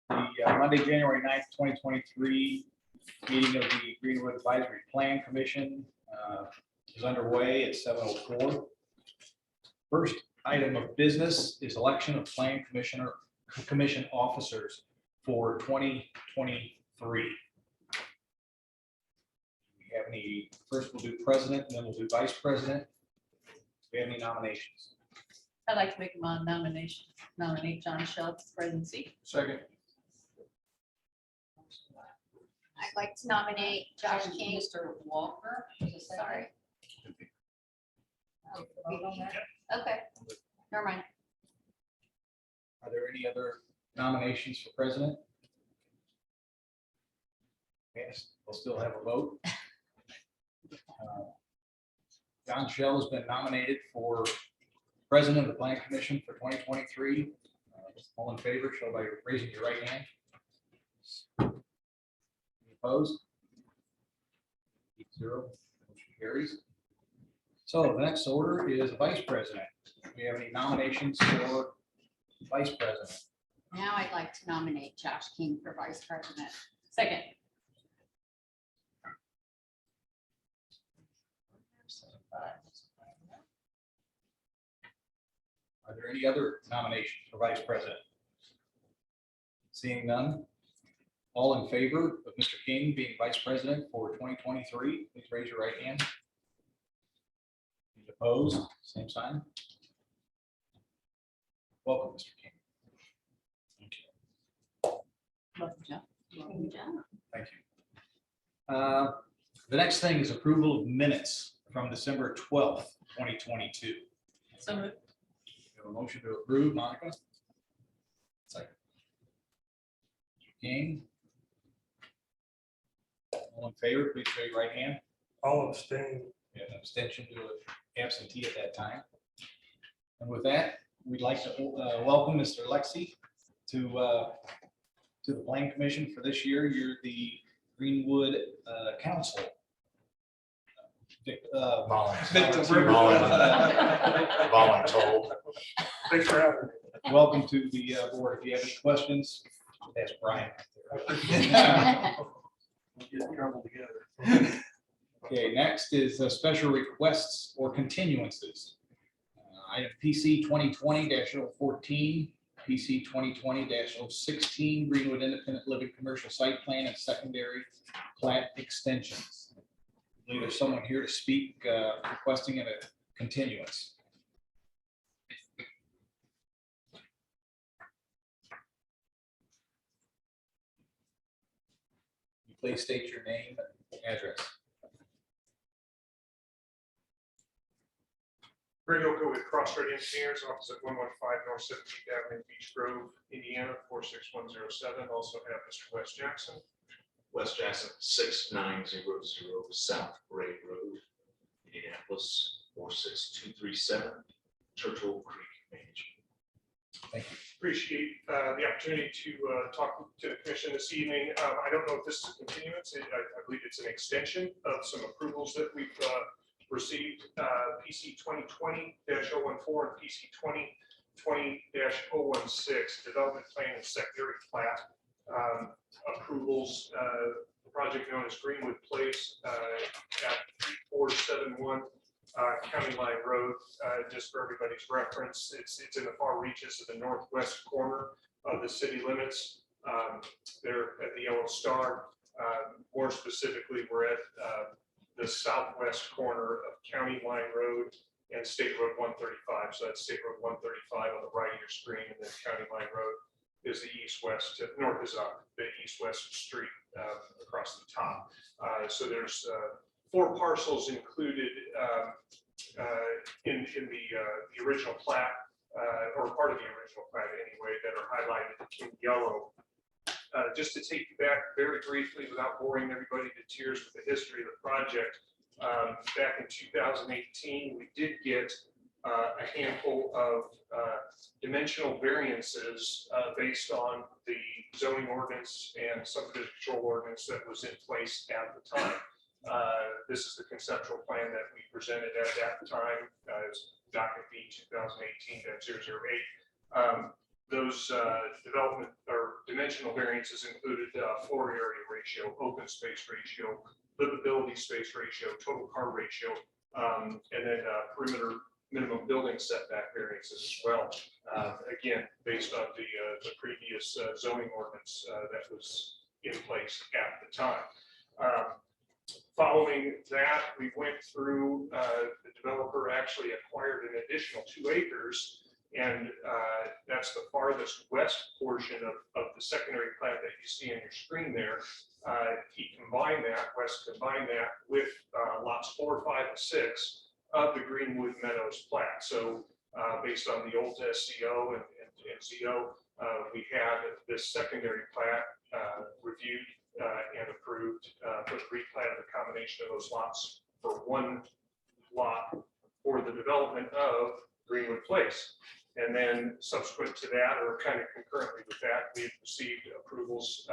The Monday, January 9th, 2023 meeting of the Greenwood Advisory Plan Commission is underway at 7:04. First item of business is election of Plan Commission officers for 2023. We have any, first we'll do president and then we'll do vice president. Do we have any nominations? I'd like to make a nominate John Shell for presidency. Second. I'd like to nominate Josh King. Mr. Walker. Sorry. Okay, never mind. Are there any other nominations for president? Yes, we'll still have a vote. John Shell has been nominated for president of the Plan Commission for 2023. All in favor, show by raising your right hand. Any opposed? 8-0, motion carries. So the next order is vice president. Do we have any nominations for vice president? Now I'd like to nominate Josh King for vice president. Second. Are there any other nominations for vice president? Seeing none, all in favor of Mr. King being vice president for 2023, please raise your right hand. Any opposed, same sign. Welcome, Mr. King. Welcome, John. Welcome, John. Thank you. The next thing is approval of minutes from December 12th, 2022. So moved. We have a motion to approve, Monica. Second. King. All in favor, please raise your right hand. I'll abstain. We have an abstention to an absentee at that time. And with that, we'd like to welcome Mr. Lexi to the Plan Commission for this year. You're the Greenwood Council. Voluntold. Thanks for having me. Welcome to the board. If you have any questions, ask Brian. We'll get in trouble together. Okay, next is special requests or continuances. Item PC 2020-014, PC 2020-016, Greenwood Independent Living Commercial Site Plan and Secondary Plat Extensions. I believe there's someone here to speak requesting a continuance. Please state your name and address. Greg Oka with Crossroad Engineers, opposite 115 North 17th Avenue, Beach Grove, Indiana, 46107. Also have Mr. Wes Jackson. West Jackson, 6900 South Gray Road, Indianapolis, 46237, Churchill Creek Management. Thank you. Appreciate the opportunity to talk to the commission this evening. I don't know if this is a continuance. I believe it's an extension of some approvals that we've received. PC 2020-014 and PC 2020-016 development plan and secondary plat approvals. The project known as Greenwood Place at 3471 County Line Road. Just for everybody's reference, it's in the far reaches of the northwest corner of the city limits. They're at the Yellow Star. More specifically, we're at the southwest corner of County Line Road and State Road 135. So that's State Road 135 on the right of your screen, and then County Line Road is the east-west, north is up, the east-west street across the top. So there's 4 parcels included in the original plat, or part of the original plat anyway, that are highlighted in yellow. Just to take you back very briefly, without boring everybody to tears with the history of the project, back in 2018, we did get a handful of dimensional variances based on the zoning ordinance and subdivision control ordinance that was in place at the time. This is the conceptual plan that we presented at that time, as docket B 2018-008. Those development or dimensional variances included floor area ratio, open space ratio, livability space ratio, total car ratio, and then perimeter minimum building setback variances as well. Again, based on the previous zoning ordinance that was in place at the time. Following that, we went through, the developer actually acquired an additional 2 acres, and that's the farthest west portion of the secondary plat that you see on your screen there. He combined that, West combined that with lots 4, 5, and 6 of the Greenwood Meadows plat. So based on the old SCO and ZO, we had this secondary plat reviewed and approved for the replat of the combination of those lots for one lot for the development of Greenwood Place. And then subsequent to that, or kind of concurrently with that, we've received approvals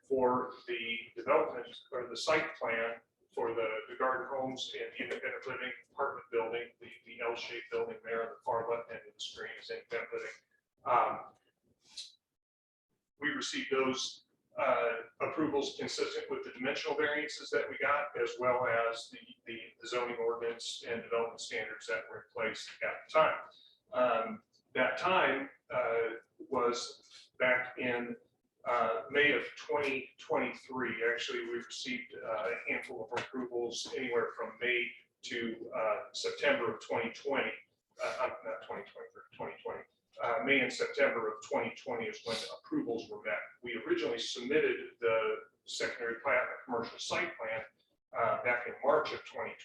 for the development or the site plan for the garden homes and independent living apartment building, the L-shaped building there on the far left end of the screen is independent living. We received those approvals consistent with the dimensional variances that we got, as well as the zoning ordinance and development standards that were in place at the time. That time was back in May of 2023. Actually, we received a handful of approvals anywhere from May to September of 2020. Not 2020, 2020. May and September of 2020 is when approvals were met. We originally submitted the secondary plat and commercial site plan back in March of 2020.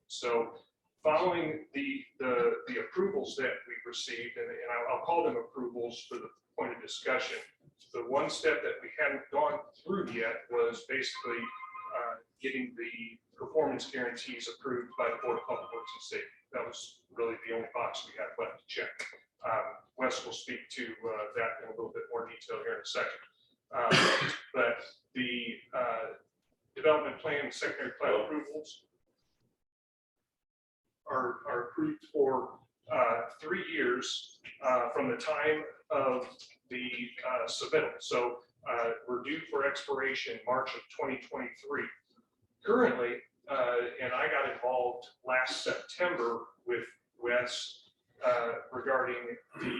So following the approvals that we received, and I'll call them approvals for the point of discussion, the one step that we hadn't gone through yet was basically getting the performance guarantees approved by the Board of Public Works and Safety. That was really the only box we had left to check. Wes will speak to that in a little bit more detail here in a second. But the development plan and secondary plat approvals are approved for 3 years from the time of the submittal. So we're due for expiration March of 2023. Currently, and I got involved last September with Wes regarding the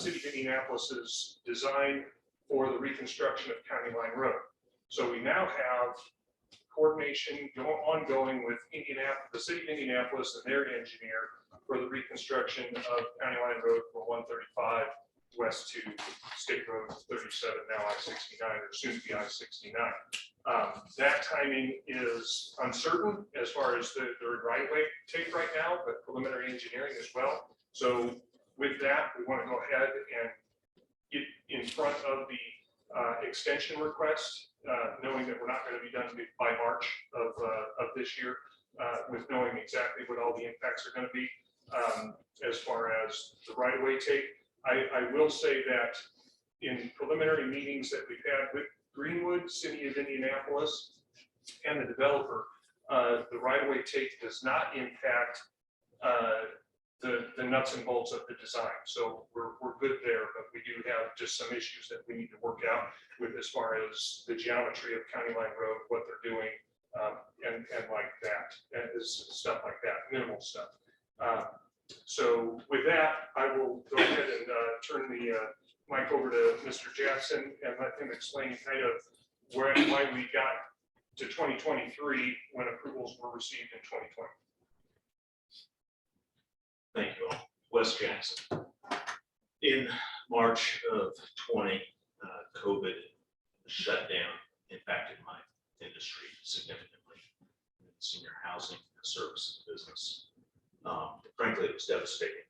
City of Indianapolis's design for the reconstruction of County Line Road. So we now have coordination ongoing with the City of Indianapolis and their engineer for the reconstruction of County Line Road from 135 west to State Road 37, now I-69, or soon to be I-69. That timing is uncertain as far as the right-of-way take right now, but preliminary engineering as well. So with that, we want to go ahead and get in front of the extension request, knowing that we're not going to be done by March of this year, with knowing exactly what all the impacts are going to be as far as the right-of-way take. I will say that in preliminary meetings that we've had with Greenwood, City of Indianapolis, and the developer, the right-of-way take does not impact the nuts and bolts of the design. So we're good there, but we do have just some issues that we need to work out with as far as the geometry of County Line Road, what they're doing, and like that, and stuff like that, minimal stuff. So with that, I will go ahead and turn the mic over to Mr. Jackson and let him explain kind of why we got to 2023 when approvals were received in 2020. Thank you all. Wes Jackson. In March of 20, COVID shutdown impacted my industry significantly, senior housing and services business. Frankly, it was devastating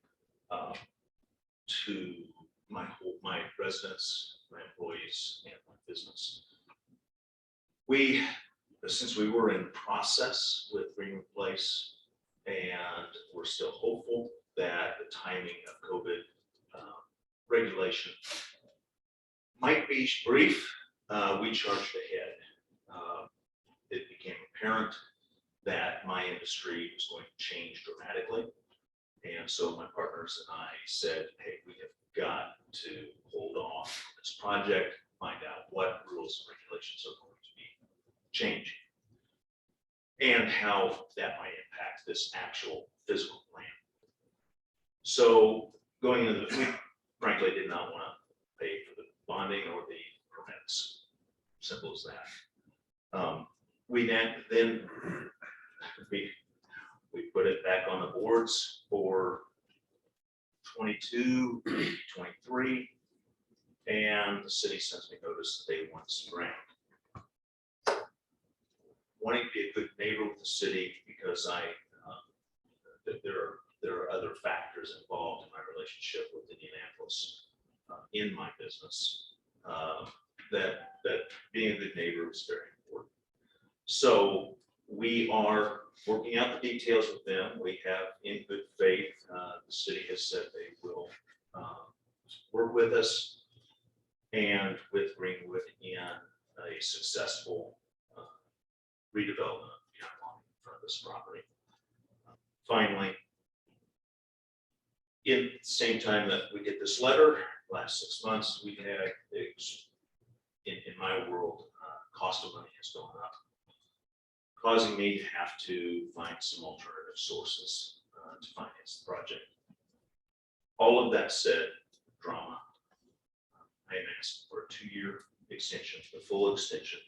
to my residents, my employees, and my business. Since we were in process with Greenwood Place, and we're still hopeful that the timing of COVID regulation might be brief, we charged ahead. It became apparent that my industry was going to change dramatically. And so my partners and I said, hey, we have got to on this project, find out what rules and regulations are going to be changing and how that might impact this actual physical plan. So going into we frankly did not want to pay for the bonding or the permits. Simple as that. We then we put it back on the boards for 22, 23, and the city sends me notice that they want this grant. Wanting to be a good neighbor with the city because there are other factors involved in my relationship with Indianapolis in my business that being a good neighbor is very important. So we are working out the details with them. We have, in good faith, the city has said they will work with us and with Greenwood in a successful redevelopment of the outline in front of this property. Finally, in the same time that we get this letter, last 6 months, we've had, in my world, cost of money has gone up, causing me to have to find some alternative sources to finance the project. All of that said, drama. I am asking for a 2-year extension, the full extension,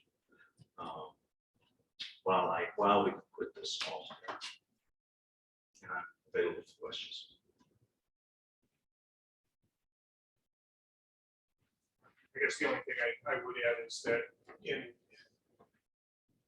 while we put this all together. And I'm available for questions. I guess the only thing I would add is that in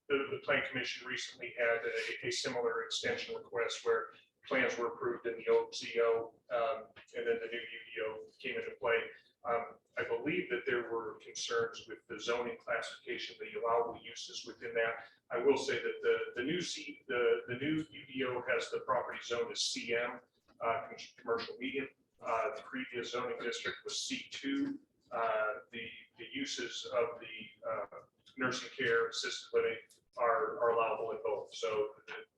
the Plan Commission recently had a similar extension request where plans were approved in the old ZO and then the new UDO came into play. I believe that there were concerns with the zoning classification, the allowable uses within that. I will say that the new UDO has the property zone as CM, commercial medium. The previous zoning district was C2. The uses of the nursing care, assisted living are allowable in both. So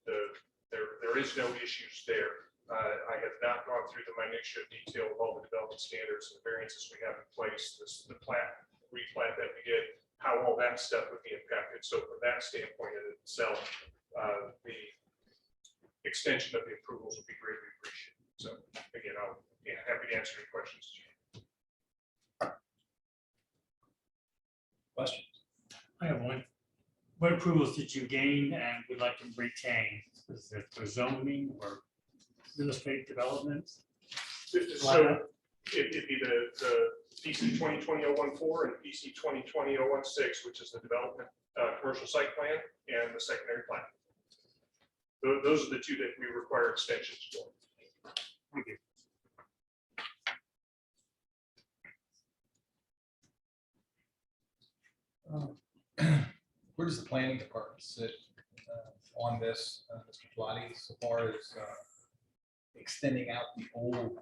there is no issues there. I have not gone through the minutiae detail of all the development standards and variances we have in place, the replat that we did, how all that stuff would be impacted. So from that standpoint in itself, the extension of the approvals would be greatly appreciated. So again, I'll be happy to answer any questions. Questions? I have one. What approvals did you gain and would like to retain? Is it for zoning or real estate development? So it'd be the PC 2020-014 and PC 2020-016, which is the development commercial site plan and the secondary plan. Those are the two that we require extensions for. Thank you. Where does the planning department sit on this, Mr. Plotty, so far as extending out the old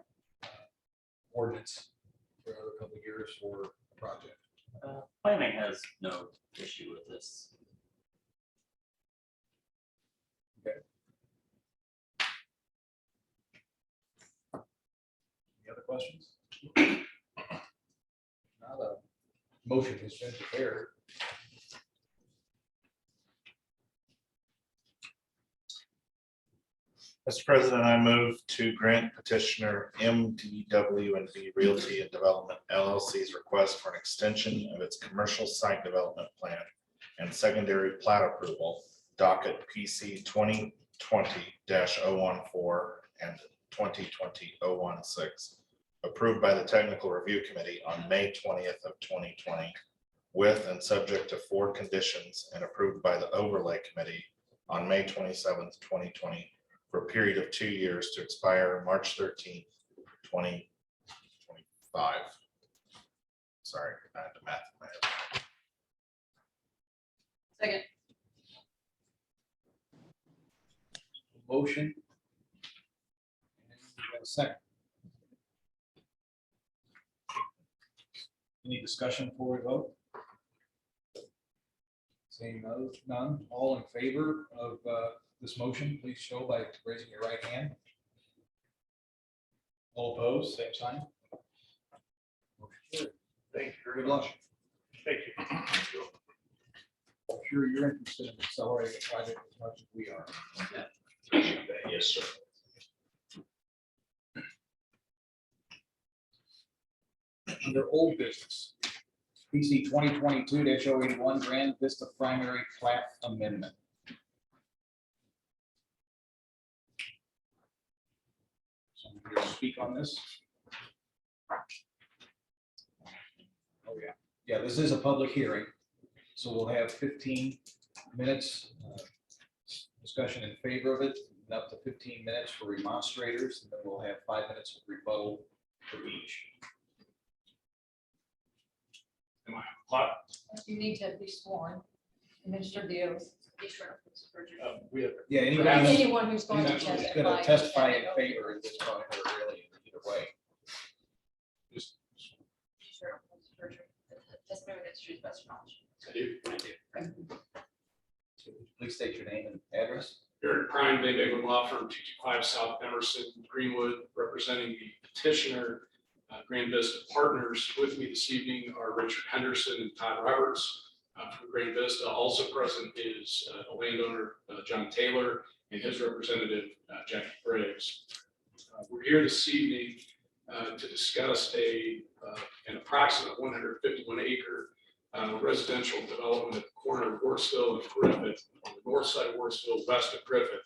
ordinance for another couple of years for the project? Planning has no issue with this. Any other questions? Now the motion has been prepared. Mr. President, I move to grant petitioner MDW&B Realty and Development LLC's request for an extension of its commercial site development plan and secondary plat approval, docket PC 2020-014 and 2020-016, approved by the Technical Review Committee on May 20th of 2020, with and subject to 4 conditions, and approved by the Overlay Committee on May 27th, 2020, for a period of 2 years to expire March 13th, 2025. Sorry, I had to math in my head. Second. Motion. And we have a second. Any discussion before we vote? Seeing none, all in favor of this motion, please show by raising your right hand. All opposed, same sign. Motion carried. Thank you very Good much. luck. Thank you. I'm sure you're interested in accelerating the project as much as we are. Yes, sir. Under old business, PC 2022-081 Grand Vista Primary Plat Amendment. Someone here to speak on this? Oh, yeah. Yeah, this is a public hearing, so we'll have 15 minutes discussion in favor of it, and up to 15 minutes for remonstrators, and then we'll have 5 minutes of rebuttal for each. You need to be sworn, administer the oath. Be sure to perjure. Yeah, Anyone who's going to He's testify. going to testify in favor at this point, or really, either way. Be sure to perjure. Testimony that's true, best knowledge. Please state your name and address. Eric Prime, Bay Bakeland Law Firm, 225 South Emerson, Greenwood, representing the petitioner, Grand Vista Partners. With me this evening are Richard Henderson and Todd Roberts from Grand Vista. Also present is the landowner, John Taylor, and his representative, Jackie Briggs. We're here this evening to discuss an approximate 151 acre residential development at the corner of Worsville and Griffith, on the north side of Worsville, west of Griffith.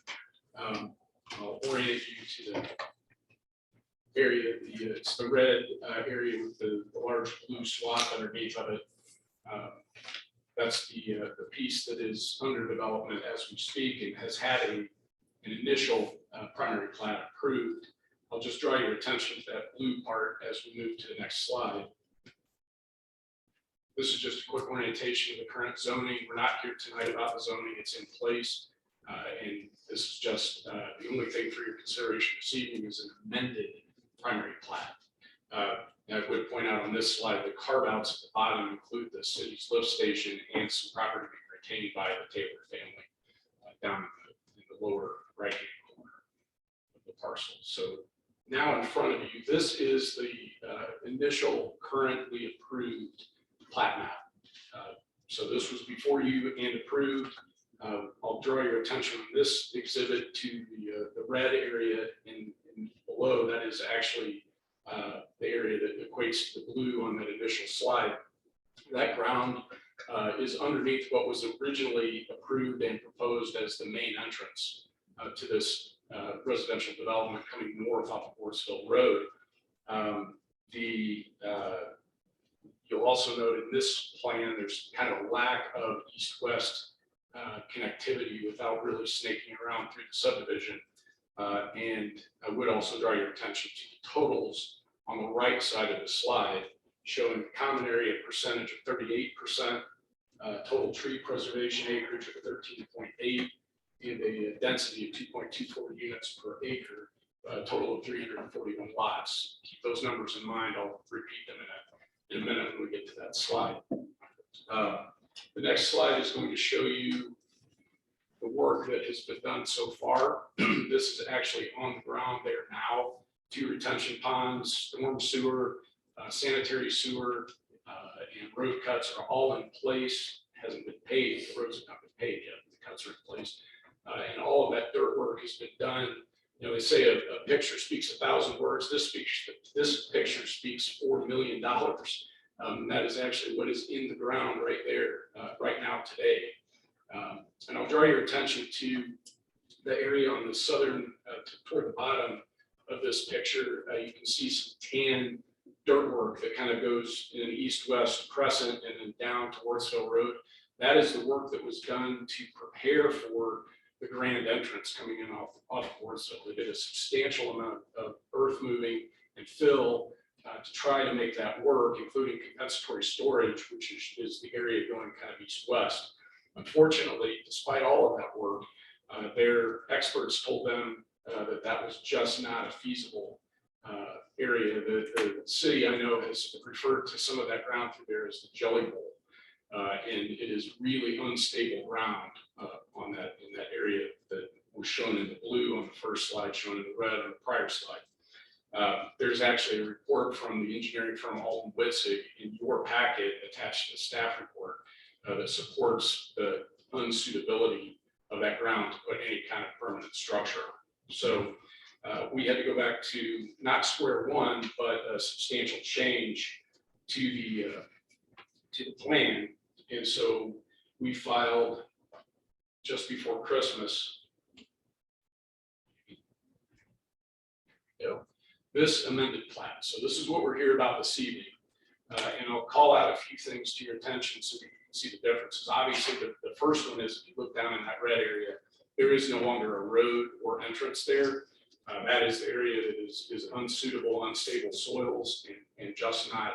I'll orient you to the area, it's the red area with the large blue swath underneath of it. That's the piece that is under development as we speak and has had an initial primary plat approved. I'll just draw your attention to that blue part as we move to the next slide. This is just a quick orientation of the current zoning. We're not here tonight about the zoning, it's in place. And this is just the only thing for your consideration this evening is an amended primary plat. I would point out on this slide, the carve outs at the bottom include the city's lift station and some property being retained by the Taylor family down in the lower right hand corner of the parcel. So now in front of you, this is the initial currently approved plat map. So this was before you and approved. I'll draw your attention on this exhibit to the red area in below. That is actually the area that equates to the blue on that initial slide. That ground is underneath what was originally approved and proposed as the main entrance to this residential development coming north off of Worsville Road. You'll also note in this plan, there's kind of a lack of east-west connectivity without really snaking around through the subdivision. And I would also draw your attention to the totals on the right side of the slide, showing the common area percentage of 38%, total tree preservation acreage of 13.8, and a density of 2.24 units per acre, a total of 341 lots. Keep those numbers in mind. I'll repeat them in a minute when we get to that slide. The next slide is going to show you the work that has been done so far. This is actually on the ground there now. 2 retention ponds, storm sewer, sanitary sewer, and road cuts are all in place. Hasn't been paved. The roads have not been paved yet. The cuts are in place. And all of that dirt work has been done. You know, they say a picture speaks 1,000 words. This picture speaks $4 million. That is actually what is in the ground right there, right now today. And I'll draw your attention to the area on the southern, toward the bottom of this picture. You can see some tan dirt work that kind of goes in an east-west crescent and then down to Worsville Road. That is the work that was done to prepare for the grand entrance coming in off Worsville. They did a substantial amount of earth moving and fill to try to make that work, including compensatory storage, which is the area going kind of east-west. Unfortunately, despite all of that work, their experts told them that was just not a feasible area. The city, I know, has referred to some of that ground through there as the Jelly Bowl, and it is really unstable ground in that area that was shown in the blue on the first slide, shown in the red on the prior slide. There's actually a report from the engineering firm Alton Witzig in your packet attached to the staff report that supports the unsuitability of that ground to put any kind of permanent structure. So we had to go back to not square one, but a substantial change to the plan. And so we filed just before Christmas this amended plan. So this is what we're here about this evening. And I'll call out a few things to your attention so you can see the differences. Obviously, the first one is if you look down in that red area, there is no longer a road or entrance there. That is the area that is unsuitable, unstable soils and just not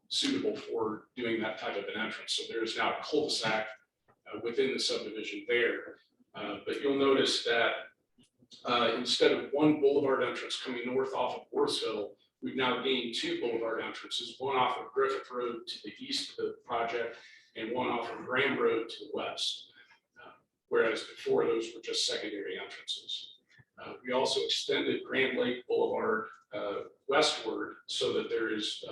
suitable for doing that type of an entrance. So there is now a cul-de-sac within the subdivision there. But you'll notice that instead of one boulevard entrance coming north off of Worthsville, we've now gained two boulevard entrances, one off of Griffith Road to the east of the project and one off of Graham Road to the west. Whereas before those were just secondary entrances. We also extended Grand Lake Boulevard westward so that there is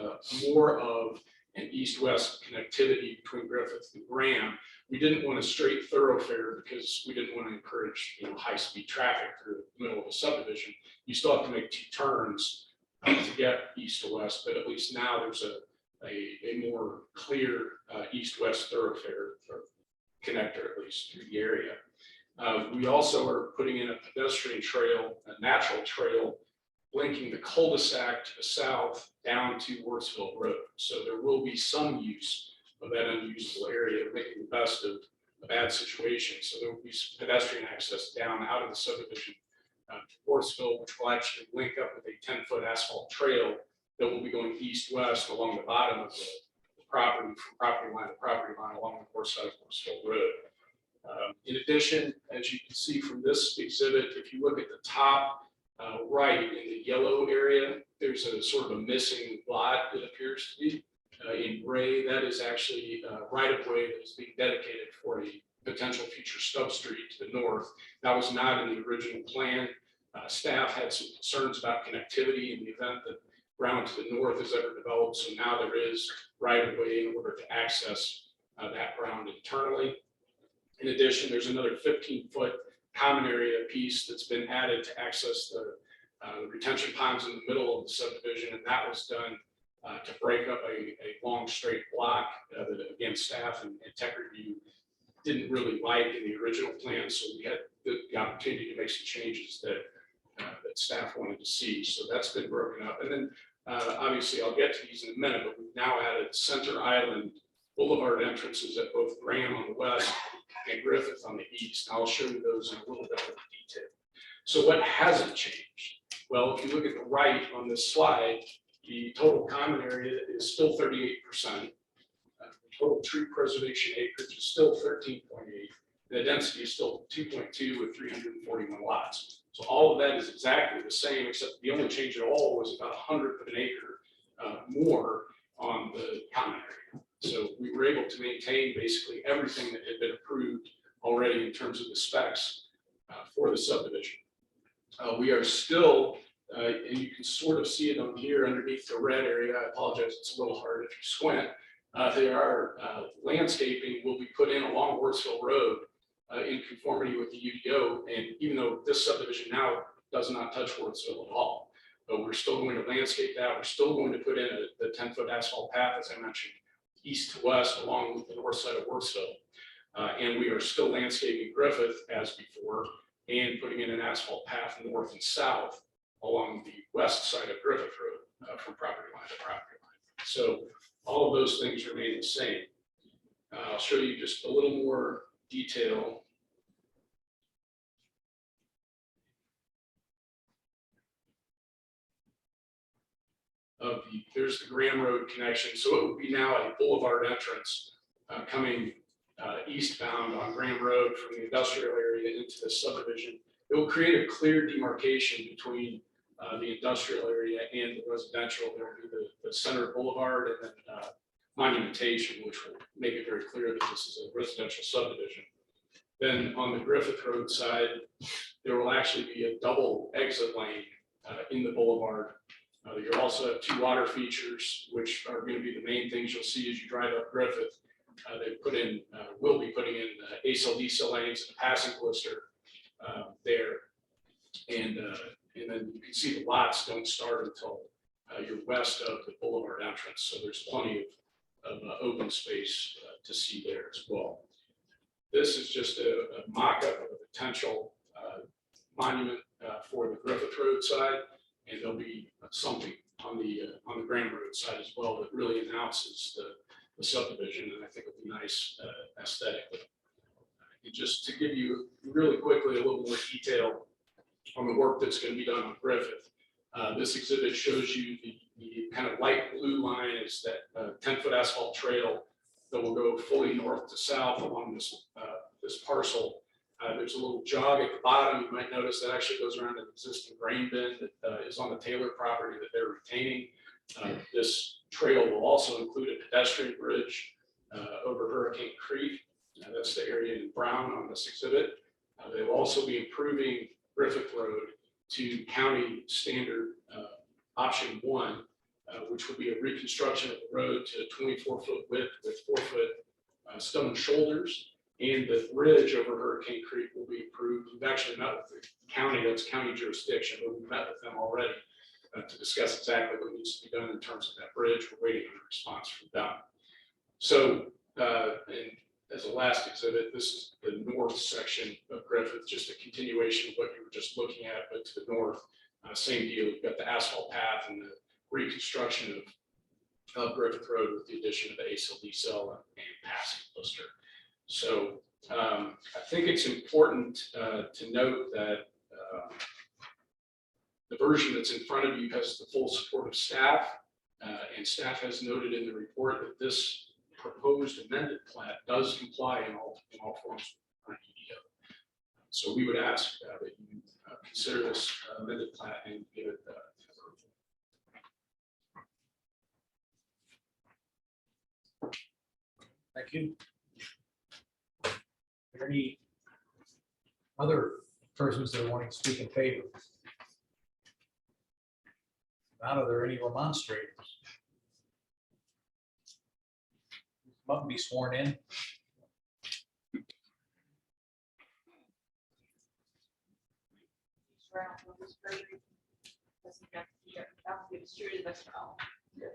more of an east-west connectivity between Griffith and Graham. We didn't want a straight thoroughfare because we didn't want to encourage high-speed traffic through the middle of a subdivision. You still have to make two turns to get east to west, but at least now there's a more clear east-west thoroughfare or connector, at least through the area. We also are putting in a pedestrian trail, a natural trail, linking the cul-de-sac to the south down to Worthsville Road. So there will be some use of that unusable area, making the best of a bad situation. So there will be some pedestrian access down out of the subdivision to Worthsville, which will actually link up with a 10-foot asphalt trail that will be going east-west along the bottom of the property, from property line to property line along the north side of Worthsville Road. In addition, as you can see from this exhibit, if you look at the top right in the yellow area, there's a sort of a missing lot that appears to be in gray. That is actually right of way that is being dedicated for a potential future stub street to the north. That was not in the original plan. Staff had some concerns about connectivity in the event that ground to the north is ever developed. So now there is right of way in order to access that ground internally. In addition, there's another 15-foot common area piece that's been added to access the retention ponds in the middle of the subdivision, and that was done to break up a long straight block that, again, staff and tech review didn't really like in the original plan, so we had the opportunity to make some changes that staff wanted to see. So that's been broken up, and then obviously I'll get to these in a minute, but we've now added Center Island Boulevard entrances at both Graham on the west and Griffith on the east. I'll show you those in a little bit more detail. So what hasn't changed? Well, if you look at the right on this slide, the total common area is still 38%. The total tree preservation acreage is still 13.8. The density is still 2.2 with 341 lots. So all of that is exactly the same, except the only change at all was about 1/100 of an acre more on the common area. So we were able to maintain basically everything that had been approved already in terms of the specs for the subdivision. We are still, and you can sort of see it on here underneath the red area. I apologize, it's a little hard if you squint. There are landscaping will be put in along Worthsville Road in conformity with the UDO. And even though this subdivision now does not touch Worthsville at all, but we're still going to landscape that. We're still going to put in the 10-foot asphalt path, as I mentioned, east to west along the north side of Worthsville. And we are still landscaping Griffith as before and putting in an asphalt path north and south along the west side of Griffith Road from property line to property line. So all of those things remain the same. I'll show you just a little more detail. There's the Graham Road connection. So it would be now a boulevard entrance coming eastbound on Graham Road from the industrial area into the subdivision. It will create a clear demarcation between the industrial area and the residential. There will be the center boulevard and then monumentation, which will make it very clear that this is a residential subdivision. Then on the Griffith Road side, there will actually be a double exit lane in the boulevard. You also have 2 water features, which are going to be the main things you'll see as you drive up Griffith. They will be putting in ASL diesel lanes and a passing blister there. And then you can see the lots don't start until you're west of the boulevard entrance. So there's plenty of open space to see there as well. This is just a mock-up of a potential monument for the Griffith Road side, and there'll be something on the Graham Road side as well that really announces the subdivision, and I think it'll be nice aesthetically. And just to give you really quickly a little more detail on the work that's going to be done on Griffith. This exhibit shows you the kind of light blue line is that 10-foot asphalt trail that will go fully north to south along this parcel. There's a little jog at the bottom. You might notice that actually goes around an existing grain bin that is on the Taylor property that they're retaining. This trail will also include a pedestrian bridge over Hurricane Creek. That's the area in brown on this exhibit. They will also be improving Griffith Road to county standard option 1, which will be a reconstruction of the road to a 24-foot width with 4-foot stone shoulders. And the bridge over Hurricane Creek will be improved. We've actually met with the county, that's county jurisdiction, but we've met with them already to discuss exactly what needs to be done in terms of that bridge. We're waiting on a response from them. So, and as a last exhibit, this is the north section of Griffith, just a continuation of what you were just looking at, but to the north, same deal. You've got the asphalt path and the reconstruction of Griffith Road with the addition of the ASL decel and passing blister. So I think it's important to note that the version that's in front of you has the full support of staff, and staff has noted in the report that this proposed amended plat does comply in all forms of current UDO. So we would ask that you consider this amended plat and give it approval. Thank you. Are there any other persons that are wanting to speak in favor? Not, are there any remonstrators? Come up and be sworn in. Swear on this perjury. Doesn't have to be distributed by all. Yes.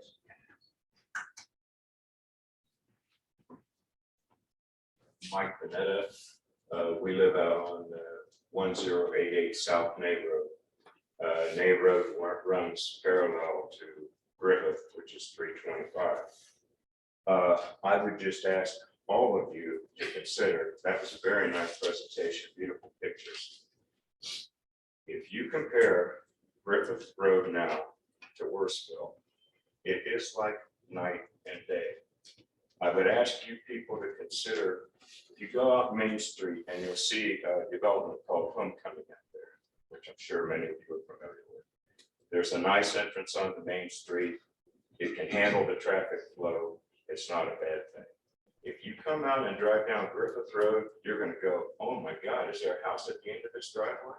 Mike Panetta. We live out on 1088 South Nave Road. Nave Road runs parallel to Griffith, which is 325. I would just ask all of you to consider, that was a very nice presentation, beautiful pictures. If you compare Griffith Road now to Worsville, it is like night and day. I would ask you people to consider, if you go out Main Street and you'll see a development called Homecoming out there, which I'm sure many of you are familiar with. There's a nice entrance on the main street. It can handle the traffic flow. It's not a bad thing. If you come out and drive down Griffith Road, you're going to go, oh my God, is there a house at the end of this driveway?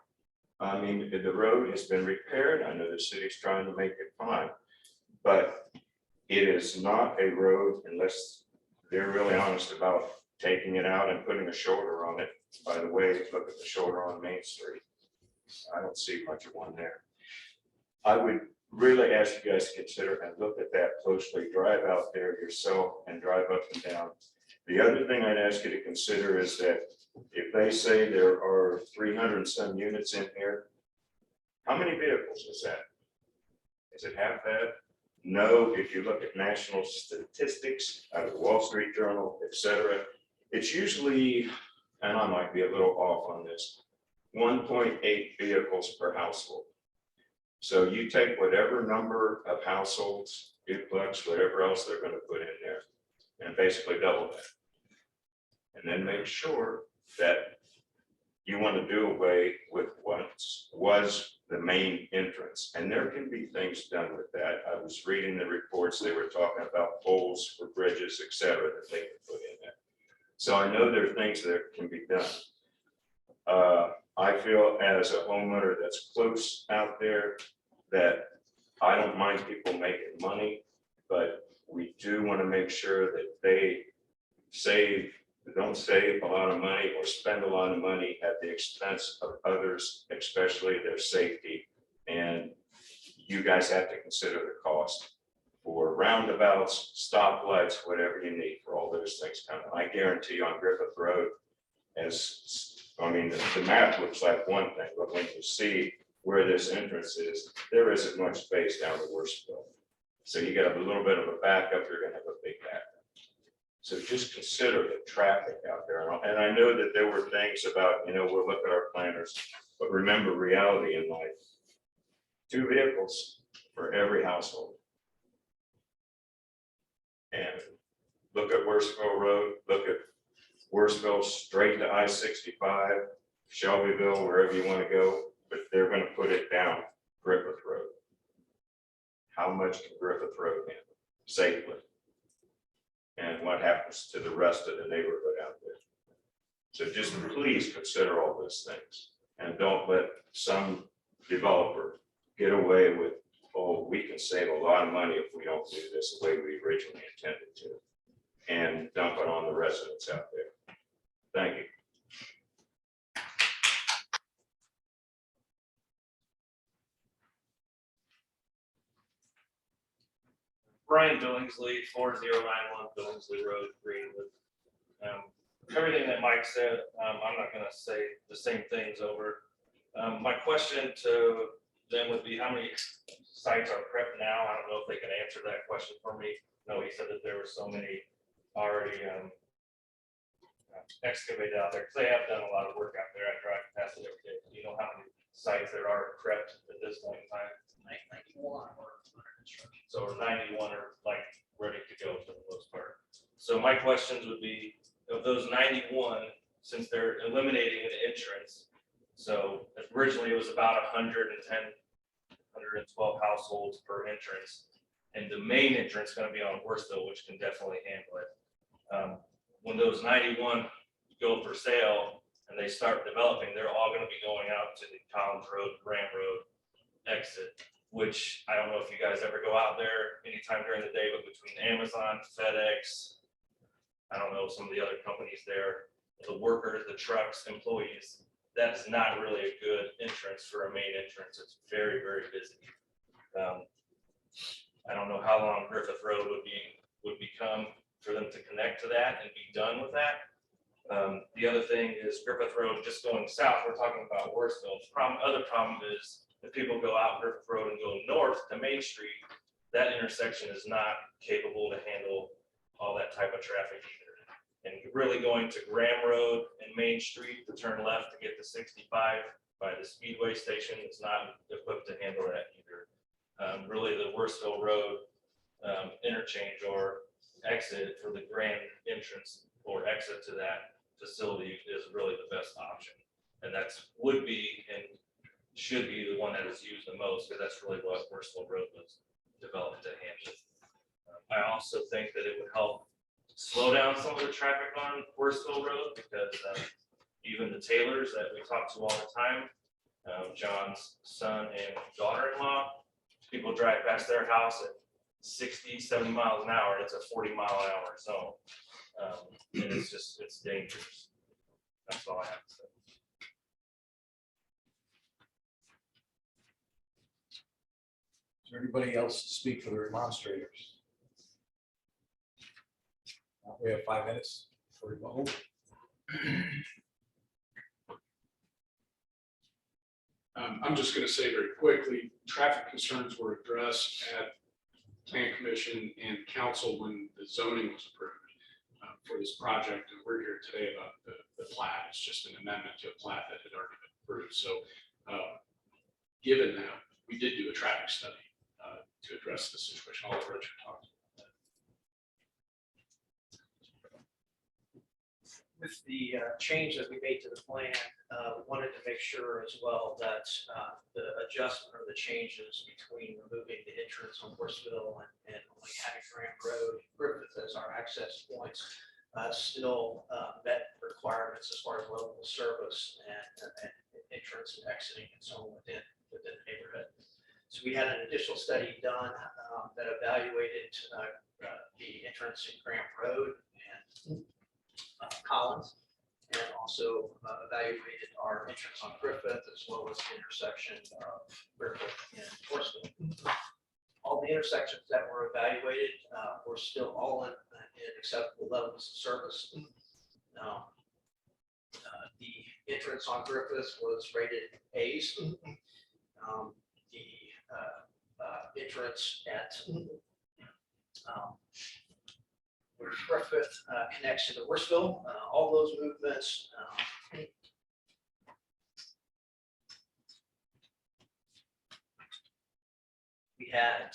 I mean, the road has been repaired. I know the city's trying to make it fine, but it is not a road unless they're really honest about taking it out and putting a shoulder on it. By the way, look at the shoulder on Main Street. I don't see much of one there. I would really ask you guys to consider and look at that closely. Drive out there yourself and drive up and down. The other thing I'd ask you to consider is that if they say there are 300 and some units in here, how many vehicles is that? Is it half that? No, if you look at national statistics out of the Wall Street Journal, etc., it's usually, and I might be a little off on this, 1.8 vehicles per household. So you take whatever number of households, duplex, whatever else they're going to put in there, and basically double that. And then make sure that you want to do away with what was the main entrance. And there can be things done with that. I was reading the reports, they were talking about poles for bridges, et cetera, that they could put in there. So I know there are things that can be done. I feel as a homeowner that's close out there, that I don't mind people making money, but we do want to make sure that they don't save a lot of money or spend a lot of money at the expense of others, especially their safety. And you guys have to consider the cost for roundabouts, stoplights, whatever you need for all those things coming. I guarantee you on Griffith Road, the map looks like one thing, but when you see where this entrance is, there isn't much space down to Worsville. So you got a little bit of a backup, you're gonna have a big backup. So just consider the traffic out there. And I know that there were things about, we'll look at our planners, but remember reality in life. 2 vehicles for every household. And look at Worsville Road, look at Worsville straight to I-65, Shelbyville, wherever you want to go, but they're going to put it down Griffith Road. How much can Griffith Road handle safely? And what happens to the rest of the neighborhood out there? So just please consider all those things and don't let some developer get away with, oh, we can save a lot of money if we don't do this the way we originally intended to, and dump it on the residents out there. Thank you. Brian Billingsley, 4091 Billingsley Road, Greenwood. Everything that Mike said, I'm not going to say the same things over. My question to them would be, how many sites are prepped now? I don't know if they can answer that question for me. No, he said that there were so many already excavated out there, because they have done a lot of work out there. I drive past it every day. Do you know how many sites there are prepped at this point in time? 91 or under construction. So 91 are like ready to go for the most part. So my questions would be, of those 91, since they're eliminating an entrance, so originally it was about 110, 112 households per entrance, and the main entrance is going to be on Worsville, which can definitely handle it. When those 91 go for sale and they start developing, they're all going to be going out to the Collins Road, Graham Road exit, which I don't know if you guys ever go out there anytime during the day, but between Amazon, FedEx, I don't know, some of the other companies there, the workers, the trucks, employees, that is not really a good entrance for a main entrance. It's very, very busy. I don't know how long Griffith Road would become for them to connect to that and be done with that. The other thing is Griffith Road just going south. We're talking about Worsville. Other problem is if people go out Griffith Road and go north to Main Street, that intersection is not capable to handle all that type of traffic either. And really going to Graham Road and Main Street to turn left to get to 65 by the Speedway station is not equipped to handle that either. Really the Worsville Road interchange or exit for the grand entrance or exit to that facility is really the best option. And that's would be and should be the one that is used the most, because that's really what Worsville Road was developed to handle. I also think that it would help slow down some of the traffic on Worsville Road, because even the Taylors that we talk to all the time, John's son and daughter-in-law, people drive past their house at 60, 70 miles an hour. It's a 40-mile-an-hour zone. And it's dangerous. That's all I have to say. Is there anybody else to speak for the remonstrators? We have 5 minutes for rebuttal. I'm just going to say very quickly, traffic concerns were addressed at Plan Commission and Council when the zoning was approved for this project. And we're here today about the plat. It's just an amendment to a plat that had already been approved. So given that, we did do a traffic study to address the situation. I'll let Richard talk. With the change that we made to the plan, we wanted to make sure as well that the adjustment or the changes between removing the entrance on Worsville and only having Graham Road, Griffith as our access points, still met requirements as far as level of service and entrance and exiting and so on within the neighborhood. So we had an additional study done that evaluated the entrance in Grant Road and Collins, and also evaluated our entrance on Griffith as well as the intersection of Griffith and Horseville. All the intersections that were evaluated were still all in acceptable levels of service. The entrance on Griffith was rated A's. The entrance at where Griffith connects to the Worsville, all those movements. We had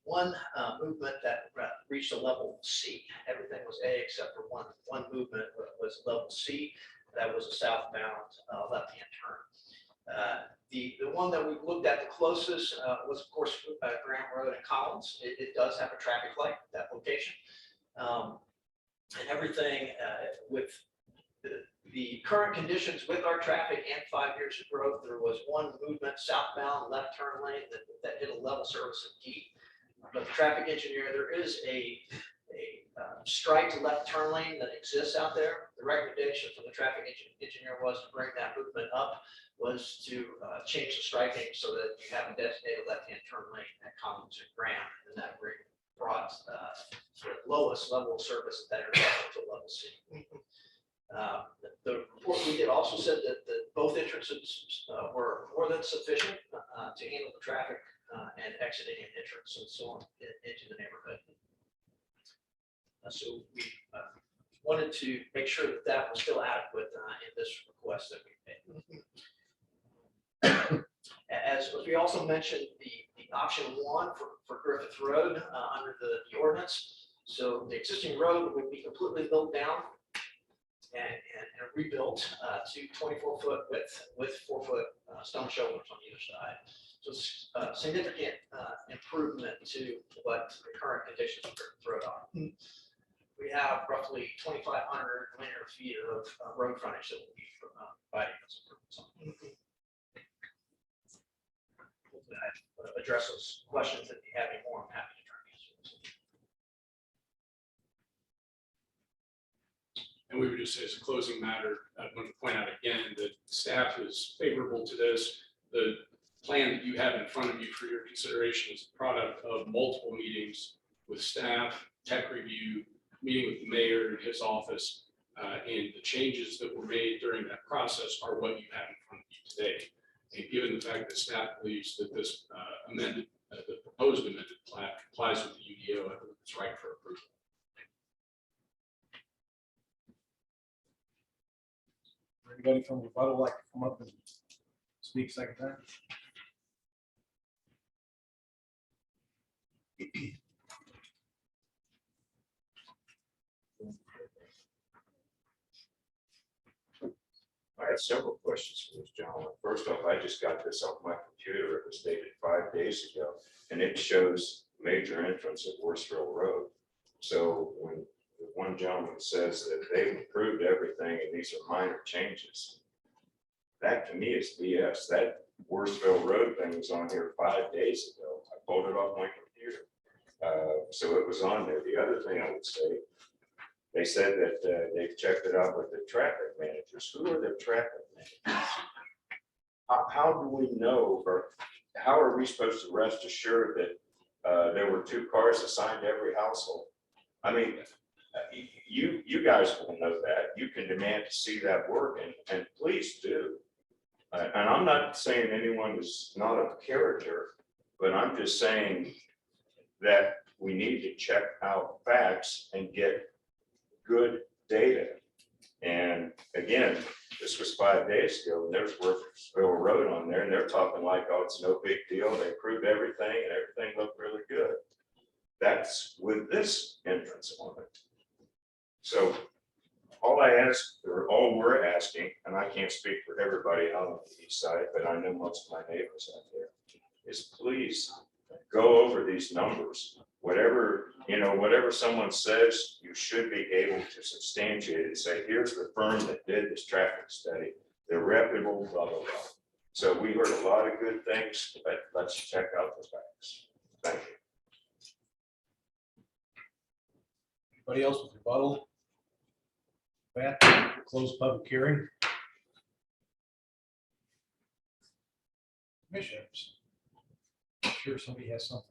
one movement that reached a level C. Everything was A except for one movement was level C. That was a southbound left-hand turn. The one that we looked at the closest was, of course, Graham Road and Collins. It does have a traffic light at that location. And everything with the current conditions with our traffic and 5 years of growth, there was one movement southbound left turn lane that hit a level service of D. But the traffic engineer, there is a striped left turn lane that exists out there. The recommendation from the traffic engineer was to bring that movement up, was to change the striping so that you have a designated left-hand turn lane at Collins and Graham, and that brought the lowest level of service at that intersection to level C. The report we did also said that both entrances were more than sufficient to handle the traffic and exiting an entrance and so on into the neighborhood. So we wanted to make sure that that was still adequate in this request that we made. As we also mentioned, the option 1 for Griffith Road under the ordinance. So the existing road would be completely built down and rebuilt to 24-foot width with 4-foot stone shoulders on either side. So it's a significant improvement to what the current conditions of Griffith Road are. We have roughly 2,500 linear feet of road frontage that will be providing us improvements on. Hopefully that addresses questions that you have any more. I'm happy to try and answer those. And we would just say as a closing matter, I want to point out again that staff is favorable to this. The plan that you have in front of you for your consideration is a product of multiple meetings with staff, tech review, meeting with the mayor in his office, and the changes that were made during that process are what you have in front of you today. And given the fact that staff believes that this the proposed amended plat complies with the UDO, I believe it's right for approval. Anybody from rebuttal like to come up and speak second time? I have several questions for this gentleman. First off, I just got this off my computer. It was dated 5 days ago, and it shows major entrance at Worsville Road. So when the one gentleman says that they've improved everything and these are minor changes, that to me is BS. That Worsville Road thing was on here 5 days ago. I pulled it off my computer. So it was on there. The other thing I would say, they said that they've checked it out with the traffic managers. Who are the traffic managers? How do we know, or how are we supposed to rest assured that there were 2 cars assigned to every household? I mean, you guys will know that. You can demand to see that work, and please do. And I'm not saying anyone is not of character, but I'm just saying that we need to check out facts and get good data. And again, this was 5 days ago, and there's Worsville Road on there, and they're talking like, oh, it's no big deal. They proved everything, and everything looked really good. That's with this entrance on it. So all I ask, or all we're asking, and I can't speak for everybody out on the east side, but I know most of my neighbors out there, is please go over these numbers. Whatever, whatever someone says, you should be able to substantiate it and say, here's the firm that did this traffic study. They're reputable, blah, blah, blah. So we heard a lot of good things, but let's check out the facts. Thank you. Anybody else with rebuttal? Pat, close public hearing. Commissioners. I'm sure somebody has something.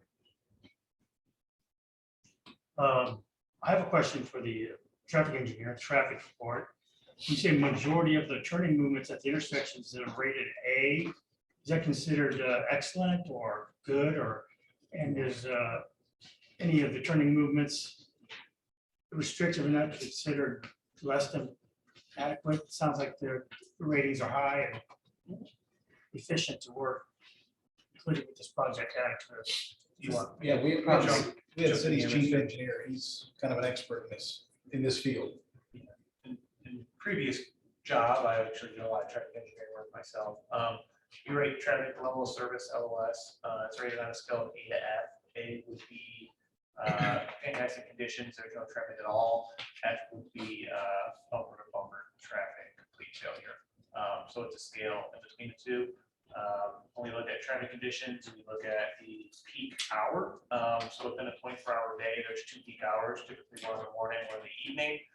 I have a question for the traffic engineer, traffic report. You say majority of the turning movements at the intersections that are rated A, is that considered excellent or good, or, and is any of the turning movements restrictive and not considered less than adequate? Sounds like their ratings are high and efficient to work, including with this project added to it. You want? Yeah, we had the city's chief engineer. He's kind of an expert in this field. In previous job, I actually did a lot of traffic engineering work myself. You rate traffic level of service, LOS, it's rated on a scale of A to F. A would be fantastic conditions, there's no traffic at all. F would be bumper to bumper traffic, complete failure. So it's a scale in between the two. When we look at traffic conditions, we look at the peak hour. So within a 24-hour day, there's 2 peak hours, typically one in the morning, one in the evening.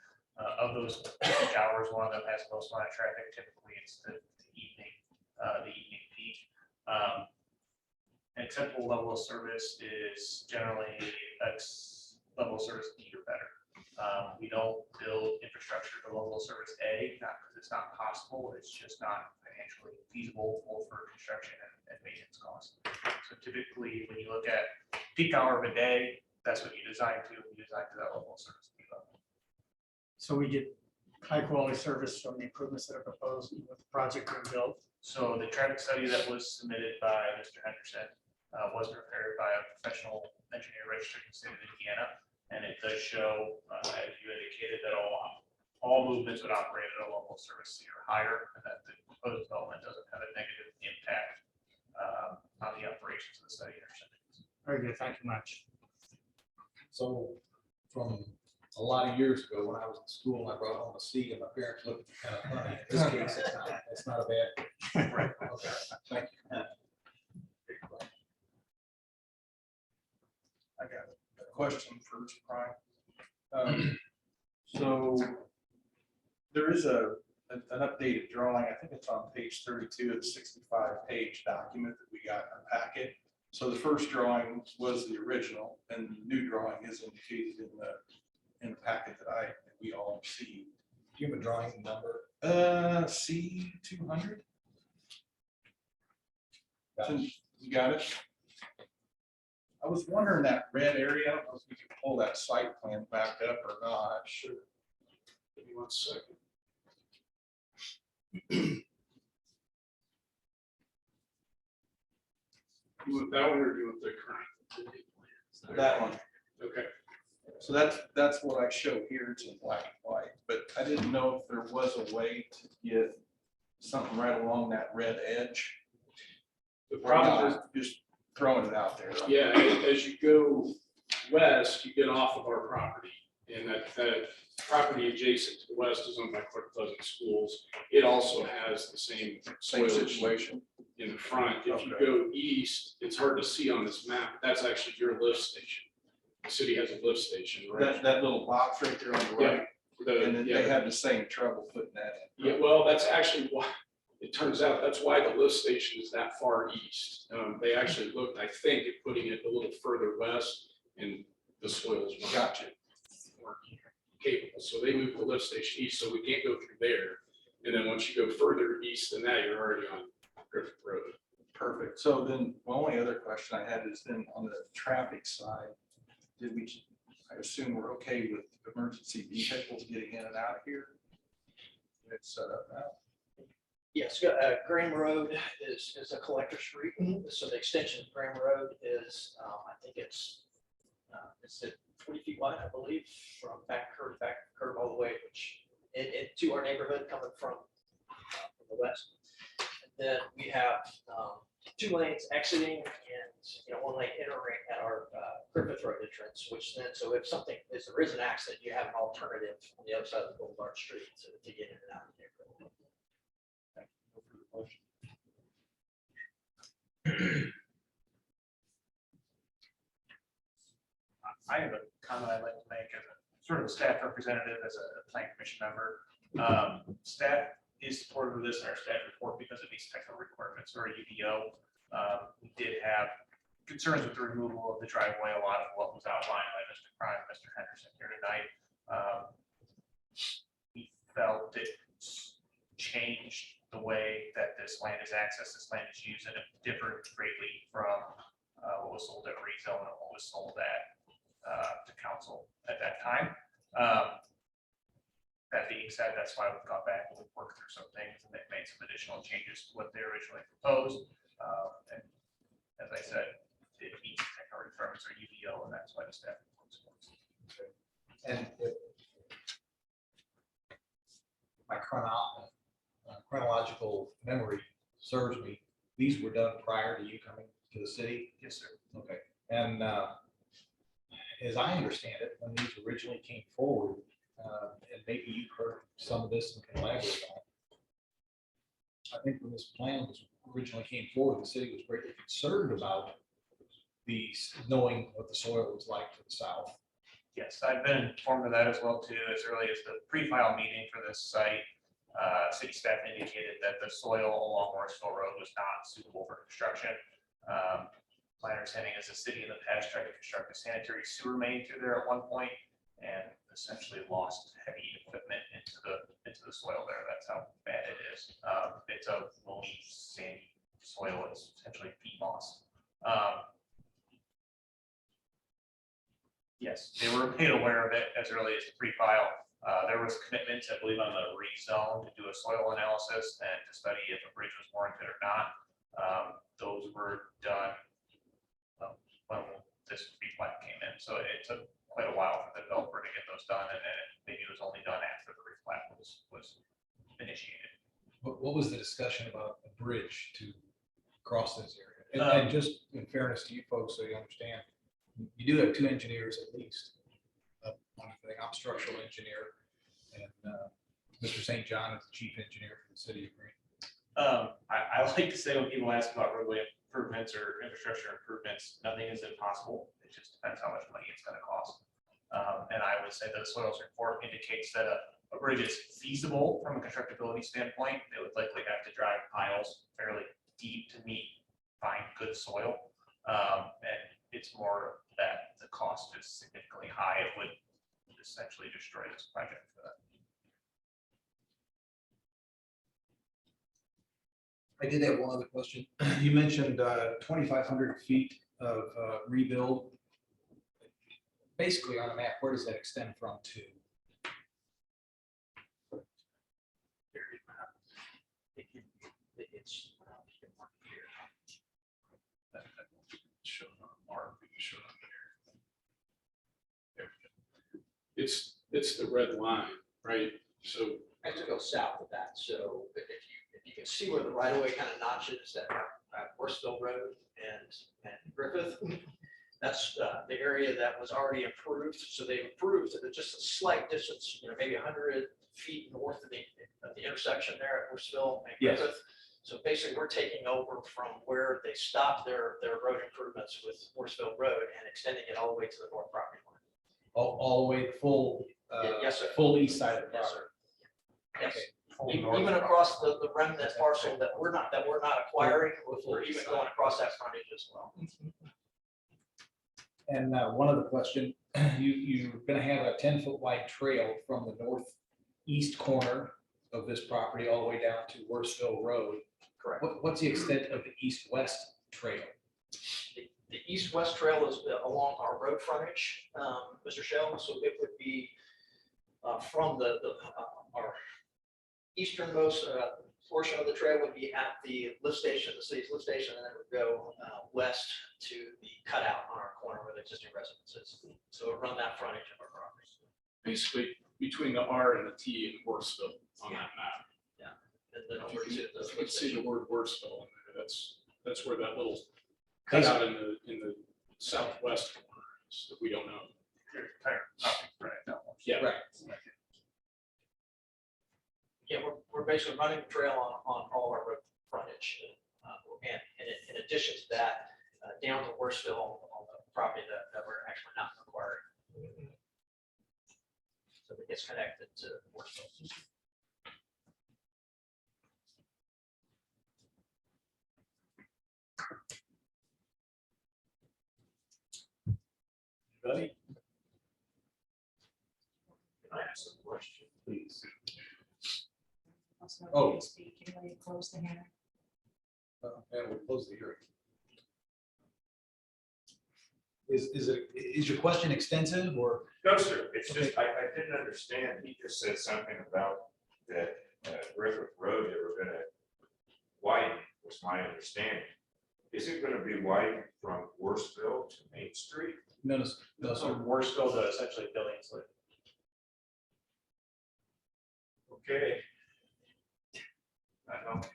Of those peak hours, one of them has the most amount of traffic. Typically, it's the evening peak. An acceptable level of service is generally level of service D or better. We don't build infrastructure to level of service A, not because it's not possible, it's just not financially feasible both for construction and maintenance costs. So typically, when you look at peak hour of a day, that's what you design to, you design to that level of service. So we get high quality service from the improvements that are proposed with the project being built. So the traffic study that was submitted by Mr. Henderson was prepared by a professional engineer registered in the state of Indiana. And it does show, as you indicated, that all movements would operate at a level of service C or higher, and that the proposed development doesn't have a negative impact on the operations of the study intersections. Very good, thank you much. So from a lot of years ago, when I was in school, I brought home a C and my parents looked kind of funny. In this case, it's not a bad thing. Right. Okay, thank you. I got a question for Mr. Prime. So there is an updated drawing. I think it's on page 32 of the 65-page document that we got in our packet. So the first drawing was the original, and the new drawing is indicated in the packet that we all received. Do you have a drawing number? C200. You got it? I was wondering that red area, I don't know if we could pull that site plan back up or not. Sure. Give me 1 second. You want that one or do you want the current? That one. Okay. So that's what I show here. It's in black and white, but I didn't know if there was a way to get something right along that red edge. The problem is, Just throwing it out there. yeah, as you go west, you get off of our property. And that property adjacent to the west is owned by Clark Pleasant Schools. It also has the same Same spoilage situation. in the front. If you Okay. go east, it's hard to see on this map. That's actually your lift station. The city has a lift station, right? That little box right there on the right. The- And then yeah, they had the same trouble putting that in. Yeah, well, that's actually why, it turns out that's why the lift station is that far east. They actually looked, I think, at putting it a little further west, and the soils weren't capable, so they moved the lift station east, so we can't go through there. And then once you go further east than that, you're already on Griffith Road. Perfect. So then the only other question I had is then on the traffic side, I assume we're okay with emergency vehicles getting in and out of here? It's set up now. Yes, Graham Road is a collector street, so the extension of Graham Road is, I think it's at 40 feet wide, I believe, from back curve all the way, which to our neighborhood coming from the west. And then we have 2 lanes exiting and 1 lane entering at our Griffith Road entrance, which then, so if there is an accident, you have an alternative on the other side of the Boulevard Street to get in and out of the neighborhood. I have a comment I'd like to make as a sort of a staff representative, as a plan commission member. Staff is supportive of this in our staff report because it meets technical requirements or a UDO. We did have concerns with the removal of the driveway, a lot of what was outlined by Mr. Prime, Mr. Henderson here tonight. We felt it changed the way that this land is accessed, this land is used, and it differed greatly from what was sold at rezone and what was sold at to council at that time. That being said, that's why we've gone back and we've worked through some things and they've made some additional changes to what they originally proposed. And as I said, it meets technical requirements or UDO, and that's why the staff. And if my chronological memory serves me, these were done prior to you coming to the city? Yes, sir. Okay. And as I understand it, when these originally came forward, and maybe you've heard some of this and can elaborate on it. I think when this plan was originally came forward, the city was greatly concerned about knowing what the soil was like to the south. Yes, I've been informed of that as well too. As early as the pre-file meeting for this site, city staff indicated that the soil along Morrisville Road was not suitable for construction. My understanding is the city in the past tried to construct a sanitary sewer main through there at one point and essentially lost heavy equipment into the soil there. That's how bad it is. It's a loamy, sandy soil. It's essentially peat moss. Yes, they were made aware of it as early as the pre-file. There was commitments, I believe, on the rezone to do a soil analysis and to study if a bridge was warranted or not. Those were done when this replat came in. So it took quite a while for the developer to get those done, and then maybe it was only done after the replat was initiated. What was the discussion about a bridge to cross this area? And just in fairness to you folks, so you understand, you do have two engineers at least. One thing, I'm a structural engineer, and Mr. St. John is the chief engineer for the city of Green. I like to say when people ask about roadway improvements or infrastructure improvements, nothing is impossible. It just depends how much money it's going to cost. And I would say that the soils report indicates that a bridge is feasible from a constructability standpoint. They would likely have to drive piles fairly deep to find good soil. And it's more that the cost is significantly high. It would essentially destroy this project for that. I did have one other question. You mentioned 2,500 feet of rebuild. Basically on a map, where does that extend from to? It's It's the red line, right? So I have to go south of that, so if you can see where the right of way kind of notches at Horseville Road and Griffith, that's the area that was already improved, so they improved at just a slight distance, maybe 100 feet north of the intersection there at Horseville and Yes. Griffith. So basically, we're taking over from where they stopped their road improvements with Horseville Road and extending it all the way to the north property line. All the way to full, Yes, sir. full east side of the Yes, property. sir. Yes. Okay. Even across the remnant parcel that we're not acquiring, we're even going across that frontage as well. And one other question, you're gonna have a 10-foot wide trail from the northeast corner of this property all the way down to Worsville Road. Correct. What's the extent of the east-west trail? The east-west trail is along our road frontage, Mr. Shell, so it would be from our easternmost portion of the trail would be at the lift station, the city's lift station, and then it would go west to the cutout on our corner where the existing residences. So it would run that frontage of our property. basically between the R and the T in Worsville on that map. Yeah. And then If over to you the can lift see the station. word Worsville, in there, that's where that little cutout in the southwest corner is, that we don't know. Yeah. Right. Yeah, we're basically running the trail on all our road frontage. And in addition to that, down to Worsville on the property that we're actually not acquiring. So it gets connected to Worsville. Anybody? Can I ask a question, please? Oh. Can we close the hearing? Yeah, we'll close the hearing. Is your question extensive or? No, sir, it's just, I didn't understand. He just said something about that Griffith Road, they were gonna widen, was my understanding. Is it gonna be widened from Worsville to Main Street? No, no, So sir. Worsville to essentially Billingsley. Okay. I don't.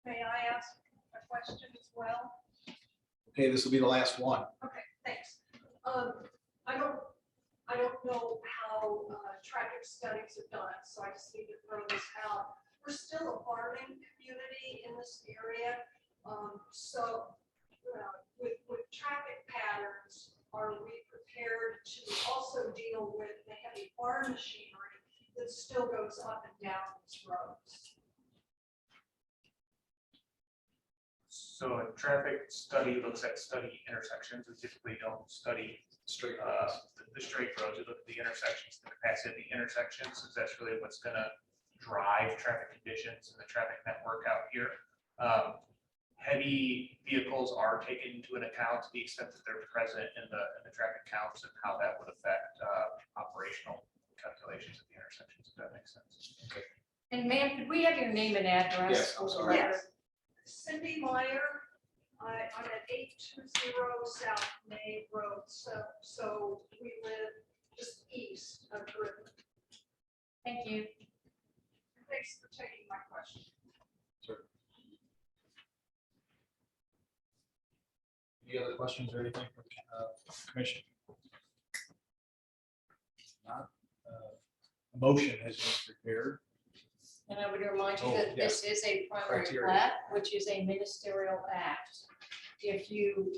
May I ask a question as well? Okay, this will be the last one. Okay, thanks. I don't know how traffic studies are done, so I just need to throw this out. We're still a farming community in this area. So with traffic patterns, are we prepared to also deal with the heavy farm machinery that still goes up and down these roads? So a traffic study looks at study intersections. We typically don't study Straight. the straight roads. We look at the intersections, the capacity of the intersections, because that's really what's gonna drive traffic conditions and the traffic network out here. Heavy vehicles are taken into an account to the extent that they're present in the traffic counts and how that would affect operational calculations at the intersections, if that makes sense. And ma'am, could we have your name and address? Yes, I'm sorry. Yes. Cindy Meyer, I'm at 820 South May Road, so we live just east of Griffith. Thank you. Thanks for taking my question. Any other questions or anything from commission? Not. A motion has been prepared. And I would remind you Oh, that this is a primary Criteria. plat, which is a ministerial act. If you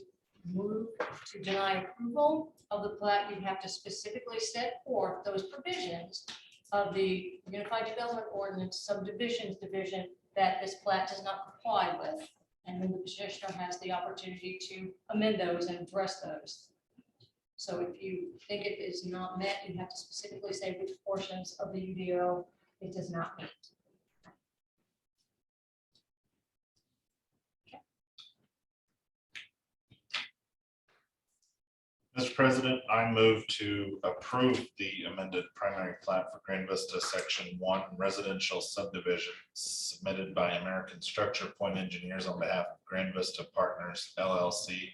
move to deny approval of the plat, you have to specifically set forth those provisions of the Unified Development Ordinance subdivisions division that this plat does not comply with. And then the petitioner has the opportunity to amend those and address those. So if you think it is not met, you have to specifically say which portions of the UDO it does not meet. Mr. President, I move to approve the amended primary plat for Grand Vista Section 1 residential subdivision submitted by American Structure Point Engineers on behalf of Grand Vista Partners LLC,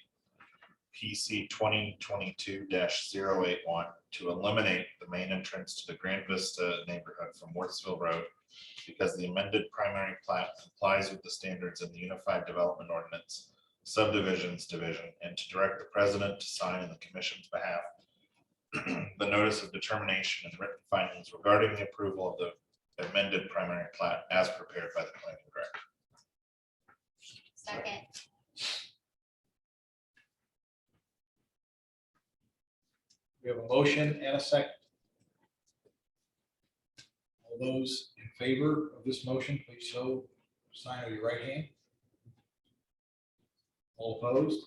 PC 2022-081, to eliminate the main entrance to the Grand Vista neighborhood from Worthsville Road because the amended primary plat complies with the standards in the Unified Development Ordinance Subdivisions Division, and to direct the president to sign in the commission's behalf the notice of determination and written findings regarding the approval of the amended primary plat as prepared by the planning director. Second. We have a motion and a second. All those in favor of this motion, please so sign with your right hand. All opposed?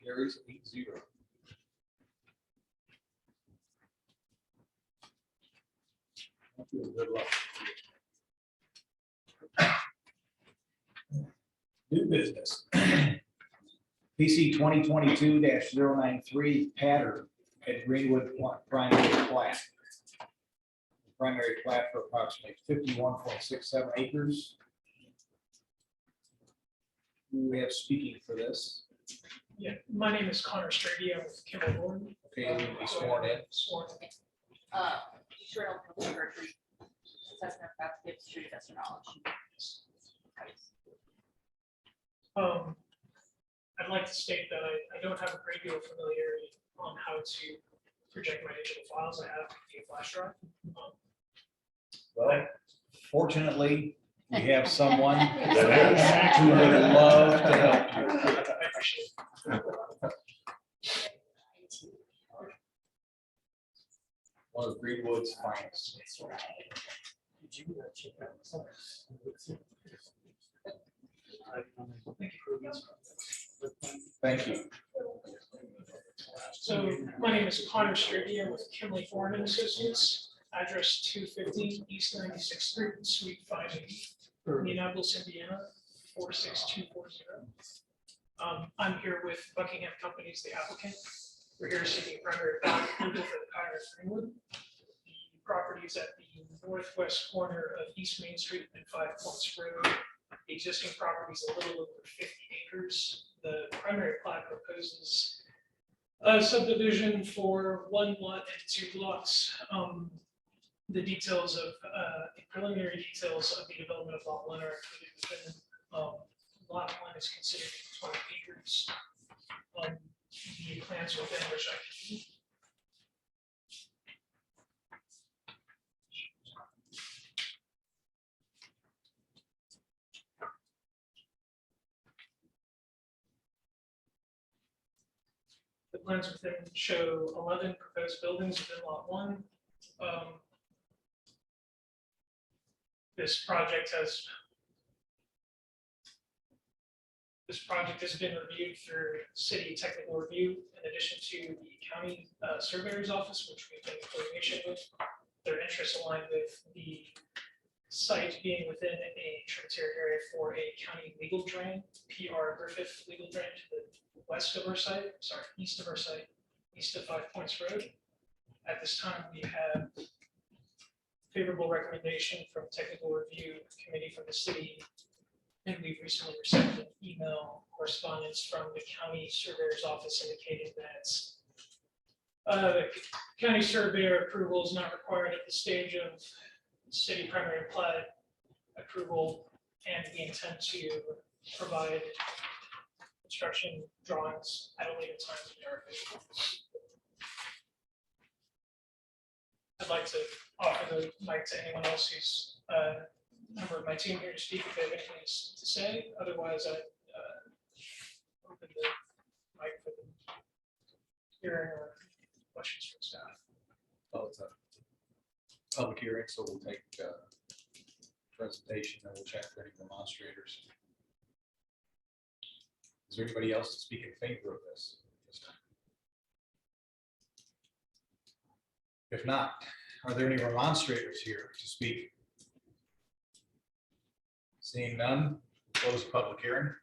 Carries 8-0. Good luck. New business. PC 2022-093 pattern at Greenwood primary plat. Primary plat for approximately 51.67 acres. Who we have speaking for this? Yeah, my name is Connor Strady. I'm with Kimball Gordon. Okay, you will be sworn in. Sworn. Sure, don't come to surgery. Assessment about to give street assessor knowledge. I'd like to state that I don't have a great deal of familiarity on how to project my digital files. I have a flash drive. Well, fortunately, we have someone That who would love to help you. One of Greenwood's finest. Thank you. So my name is Connor Strady. I'm with Kimley Foreign and Associates, address 250 East 96th Street, Suite 580, Indianapolis, Indiana, 46240. I'm here with Buckingham Companies, the applicant. We're here seeking primary plat approval for the Pioneer Greenwood. The property is at the northwest corner of East Main Street and 5 Points Road. The existing property is a little over 50 acres. The primary plat proposes a subdivision for 1 lot and 2 lots. The details of, the preliminary details of the development of lot 1 are included within, lot 1 is considered 20 acres. The plans within which I can. The plans within show 11 proposed buildings within lot 1. This project has been reviewed through city technical review in addition to the county surveyor's office, which we've been in coordination with. Their interests aligned with the site being within a tributary area for a county legal drain, PR Griffith legal drain to the west of our site, sorry, east of our site, east of 5 Points Road. At this time, we have favorable recommendation from technical review committee from the city. And we've recently received an email correspondence from the county surveyor's office indicating that the county surveyor approval is not required at the stage of city primary plat approval, and we intend to provide construction drawings at a later time in our official. I'd like to offer the mic to anyone else who's member of my team here to speak if they have anything to say. Otherwise, I open the mic for the hearing or questions from staff. Well, it's a public hearing, so we'll take presentation and we'll check for any demonstrators. Is there anybody else to speak in favor of this time? If not, are there any demonstrators here to speak? Seeing none, close the public hearing.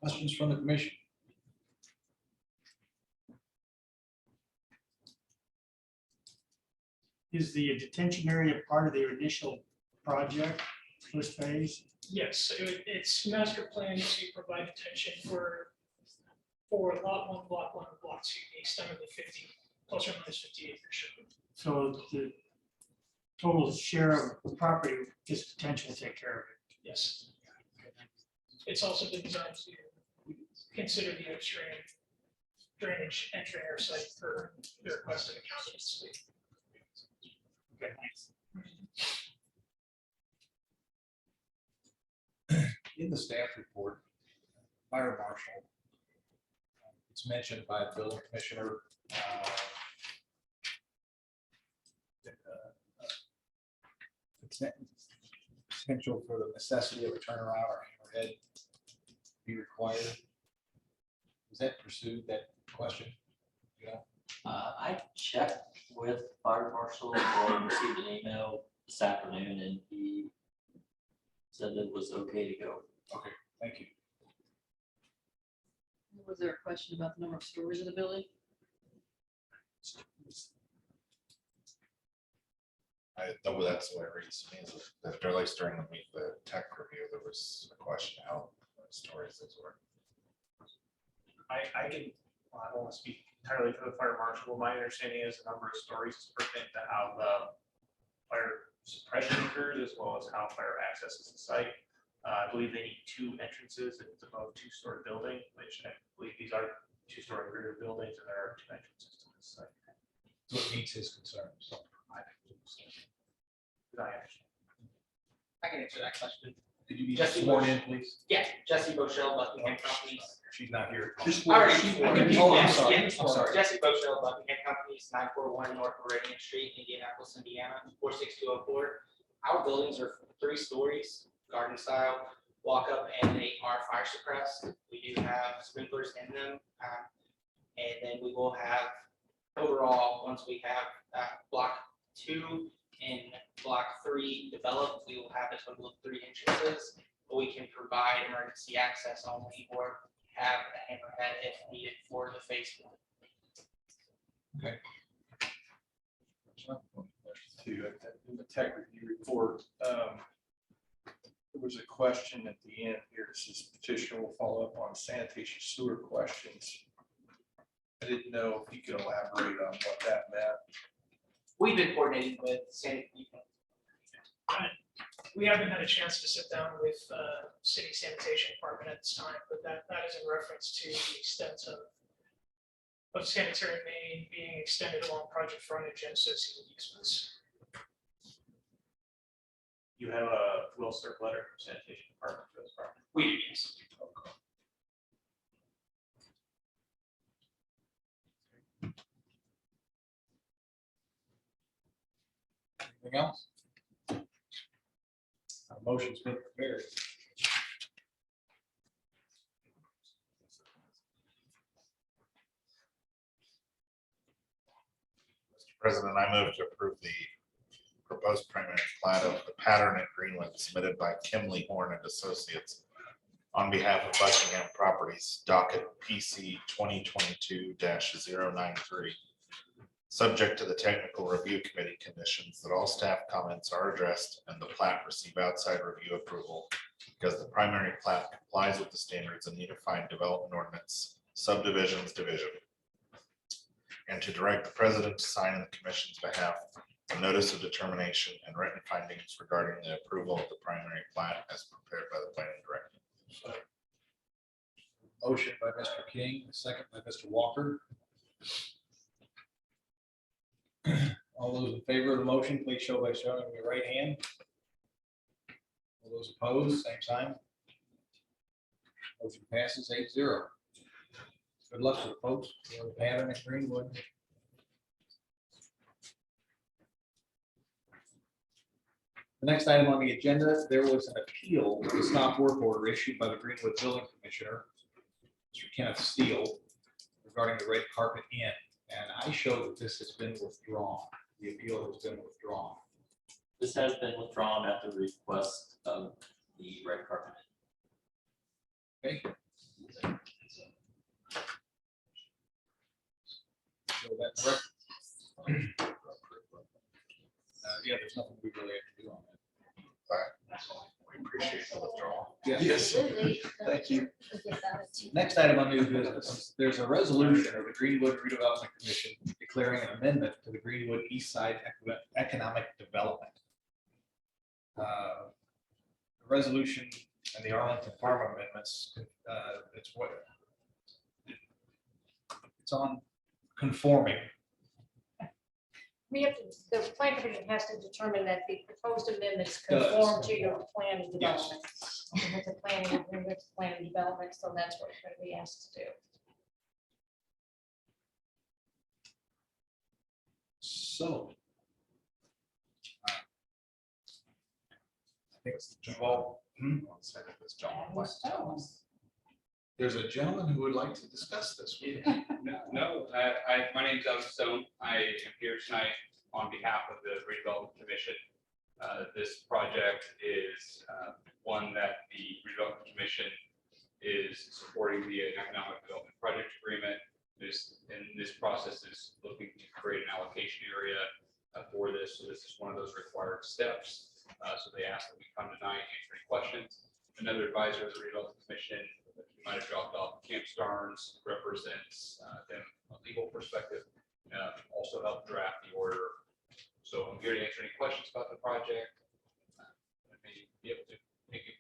Questions from the commission? Is the detention area part of the initial project, first phase? Yes, it's master plan to provide attention for lot 1, block 1, and block 2, the extent of the 50 plus or minus 50 acre strip. So the total share of the property, this detention will take care of it. Yes. It's also been designed to consider the upstream drainage entering our site for the request of the county. Okay, thanks. In the staff report, fire marshal, it's mentioned by the building commissioner. Potential for the necessity of a turnaround or hammerhead be required. Is that pursued, that question? You know? I checked with fire marshal or received an email this afternoon and he said it was okay to go. Okay, thank you. Was there a question about the number of stories of the building? That's the way it reads to me, is that at least during the tech review, there was a question how many stories those were. I can, well, I don't want to speak entirely for the fire marshal. My understanding is the number of stories is pertinent to how the fire suppression occurs as well as how fire accesses the site. I believe they need 2 entrances and it's above 2-story building, which I believe these are 2-story rear buildings and there are 2 entrances to this site. So it meets his concerns. I can answer that question. Did you be Jesse sworn Bush. in, please? Yeah, Jesse Bochelle, Buckingham Companies. She's not here. Already sworn. Oh, I'm Yeah, sorry. yeah, I'm sorry. Jesse Bochelle, Buckingham Companies, 941 North Meridian Street, Indianapolis, Indiana, 46204. Our buildings are 3 stories, garden style, walk up, and they are fire suppressed. We do have sprinklers in them. And then we will have overall, once we have block 2 and block 3 developed, we will have a total of 3 entrances. But we can provide emergency access only or have a hammerhead if needed for the phase 1. Okay. In the tech review report, there was a question at the end here. It says petitioner will follow up on sanitation sewer questions. I didn't know if you could elaborate on what that meant. We've been coordinating with We haven't had a chance to sit down with city sanitation department at this time, but that is in reference to the extent of sanitary main being extended along project frontage and associated easements. You have a will serve letter from sanitation department for this property. We do, yes. Anything else? Our motion's been prepared. Mr. President, I move to approve the proposed primary plat of the pattern at Greenwood submitted by Kimley Horn and Associates on behalf of Buckingham Properties, docket PC 2022-093. Subject to the technical review committee conditions that all staff comments are addressed and the plat receive outside review approval because the primary plat complies with the standards of Unified Development Ordinance Subdivisions Division. And to direct the president to sign on the commission's behalf a notice of determination and written findings regarding the approval of the primary plat as prepared by the planning director. Motion by Mr. King, second by Mr. Walker. All those in favor of the motion, please show by showing your right hand. All those opposed, same sign. Motion passes 8-0. Good luck to the folks. For the pattern at Greenwood. The next item on the agenda, there was an appeal to the stop work order issued by the Greenwood Building Commissioner, Mr. Kenneth Steele, regarding the Red Carpet Inn. And I show that this has been withdrawn. The appeal has been withdrawn. This has been withdrawn at the request of the Red Carpet. Okay. So that's right. Yeah, there's nothing we really have to do on that. We appreciate the withdrawal. Yes. Thank you. Next item on new business, there's a resolution of the Greenwood Redevelopment Commission declaring an amendment to the Greenwood East Side Economic Development. The resolution and the Arlington Farm amendments, it's on conforming. We have to, the plan commission has to determine that the proposed amendments conform to your plan of development. And with the planning, with the plan of development, so that's what we're going to be asked to do. So. I think it's Jamal. There's a gentleman who would like to discuss this. with you. My name's Doug Stone. I am here tonight on behalf of the Redevelopment Commission. This project is one that the Redevelopment Commission is supporting via an economic development project agreement. And this process is looking to create an allocation area for this. So this is one of those required steps. So they asked that we come tonight, answer any questions. Another advisor of the Redevelopment Commission, you might have dropped off, Camp Starnes, represents them from a legal perspective, also helped draft the order. So I'm here to answer any questions about the project. Be able to. Thank you.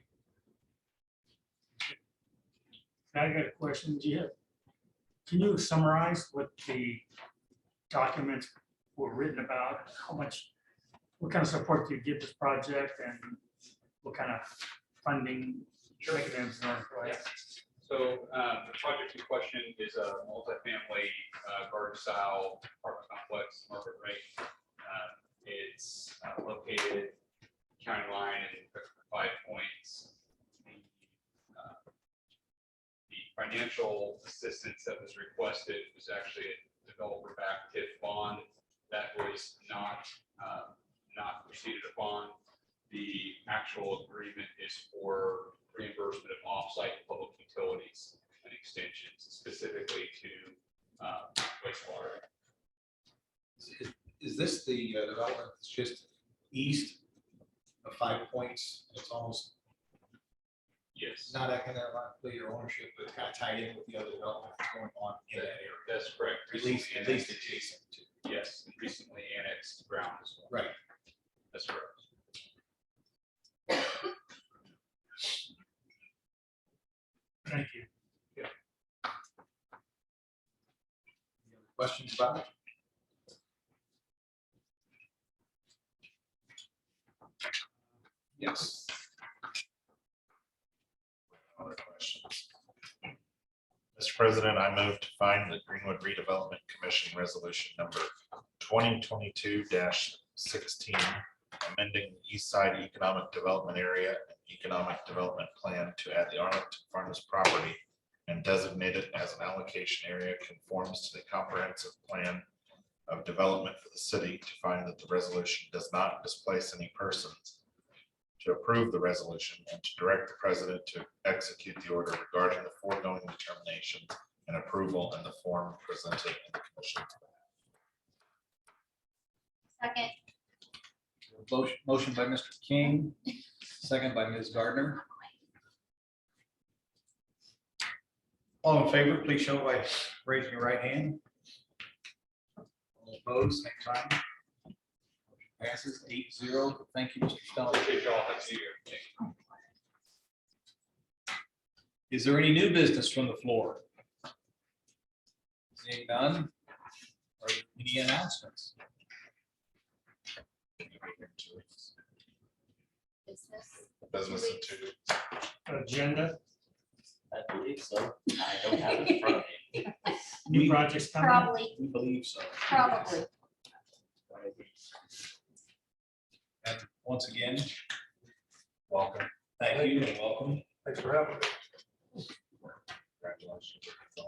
I got a question. Can you summarize what the documents were written about, how much, what kind of support do you give this project and what kind of funding mechanisms are in place? So the project in question is a multifamily garden style apartment complex, Margaret Rate. It's located county line and 5 points. The financial assistance that was requested was actually a developer-backed TIF bond that was not proceeded upon. The actual agreement is for reimbursement of off-site public utilities and extensions specifically to wastewater. Is this the development that's just east of 5 Points? It's almost Yes, not economically or ownership, but kind of tied in with the other development that's going on in that area. that's correct. At least Recently annexed- adjacent to. Yes, and recently annexed ground as well. Right. That's correct. Thank you. Questions about it? Yes. Other questions? Mr. President, I move to find the Greenwood Redevelopment Commission Resolution number 2022-16, amending the East Side Economic Development Area and Economic Development Plan to add the Arlington Farms property and designate it as an allocation area conforms to the comprehensive plan of development for the city, to find that the resolution does not displace any persons, to approve the resolution, and to direct the president to execute the order regarding the foregoing determinations and approval in the form presented in the commission. Second. Motion by Mr. King, second by Ms. Gardner. All in favor, please show by raising your right hand. All opposed, same sign. Passes 8-0. Thank you, Mr. Stone. Appreciate y'all. Happy New Year. Is there any new business from the floor? Seeing none. Are there any announcements? Business in 2 weeks. Agenda, I believe so. I don't have it in front of me. new projects coming. Probably, We believe so. probably. And once again, welcome. Thank you and welcome. Thanks for having me. Congratulations.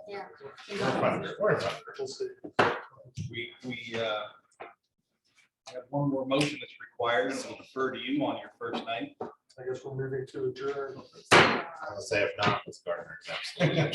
Yeah. We're fine. We'll see. We have one more motion that's required, and we'll defer to you on your first night. I guess we're moving to adjourn. I was gonna say, if not, Ms. Gardner is absolutely.